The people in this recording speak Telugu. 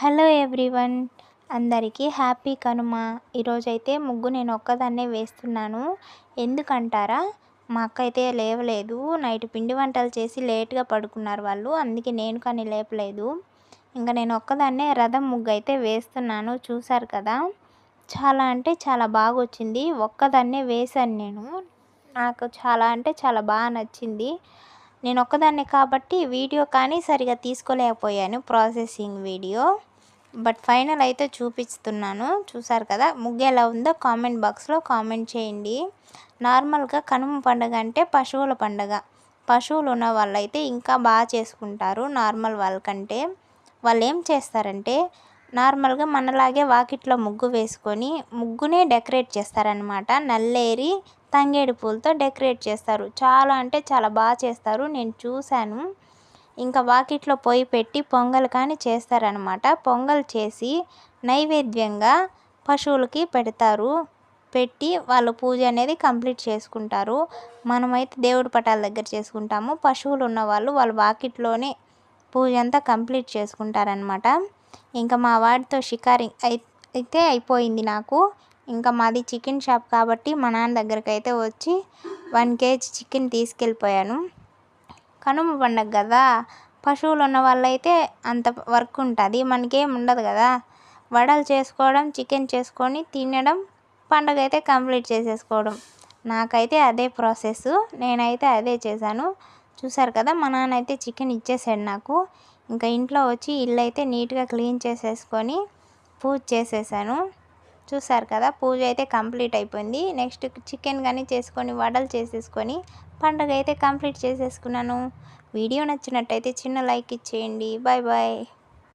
హలో ఎవ్రీవన్, అందరికీ హ్యాపీ కనుమ. ఈరోజైతే ముగ్గు నేను ఒక్కదాన్నే వేస్తున్నాను. ఎందుకంటారా, మా అక్క అయితే లేవలేదు. నైట్ పిండి వంటలు చేసి లేట్గా పడుకున్నారు వాళ్ళు, అందుకే నేను కానీ లేపలేదు. ఇంకా నేను ఒక్కదాన్నే రథం ముగ్గు అయితే వేస్తున్నాను. చూసారు కదా, చాలా అంటే చాలా బాగా వచ్చింది. ఒక్కదాన్నే వేశాను నేను. నాకు చాలా అంటే చాలా బాగా నచ్చింది. నేను ఒక్కదాన్నే కాబట్టి వీడియో కానీ సరిగా తీసుకోలేకపోయాను, ప్రాసెసింగ్ వీడియో. బట్ ఫైనల్ అయితే చూపిస్తున్నాను. చూసారు కదా, ముగ్గు ఎలా ఉందో కామెంట్ బాక్స్లో కామెంట్ చేయండి. నార్మల్గా కనుమ పండుగ అంటే పశువుల పండుగ. పశువులు ఉన్న వాళ్ళైతే ఇంకా బాగా చేసుకుంటారు నార్మల్ వాళ్ళకంటే. వాళ్ళు ఏం చేస్తారంటే, నార్మల్గా మనలాగే వాకిట్లో ముగ్గు వేసుకొని ముగ్గునే డెకరేట్ చేస్తారనమాట. నల్లేరి తంగేడు పూలతో డెకరేట్ చేస్తారు. చాలా అంటే చాలా బాగా చేస్తారు, నేను చూశాను. ఇంకా వాకిట్లో పొయ్యి పెట్టి పొంగల్ కానీ చేస్తారనమాట. పొంగల్ చేసి నైవేద్యంగా పశువులకి పెడతారు. పెట్టి వాళ్ళు పూజ అనేది కంప్లీట్ చేసుకుంటారు. మనమైతే దేవుడి పటాల దగ్గర చేసుకుంటాము. పశువులు ఉన్నవాళ్ళు వాళ్ళ వాకిట్లోనే పూజ అంతా కంప్లీట్ చేసుకుంటారనమాట. ఇంకా మా వాడితో షికారి అయితే అయిపోయింది నాకు. ఇంకా మాది చికెన్ షాప్ కాబట్టి మా నాన్న దగ్గరికి అయితే వచ్చి 1 kg చికెన్ తీసుకెళ్ళిపోయాను. కనుమ పండుగ కదా, పశువులు ఉన్న వాళ్ళైతే అంత వర్క్ ఉంటుంది, మనకేం ఉండదు కదా. వడలు చేసుకోవడం, చికెన్ చేసుకొని తినడం, పండుగ అయితే కంప్లీట్ చేసేసుకోవడం. నాకైతే అదే ప్రాసెస్, నేనైతే అదే చేశాను. చూసారు కదా, మా నాన్న అయితే చికెన్ ఇచ్చేసాడు నాకు. ఇంకా ఇంట్లో వచ్చి ఇల్లు అయితే నీట్గా క్లీన్ చేసేసుకొని పూజ చేసేసాను. చూసారు కదా, పూజ అయితే కంప్లీట్ అయిపోయింది. నెక్స్ట్ చికెన్ కానీ చేసుకొని వడలు చేసేసుకొని పండుగ అయితే కంప్లీట్ చేసేసుకున్నాను. వీడియో నచ్చినట్టయితే చిన్న లైక్ ఇచ్చేయండి. Bye bye.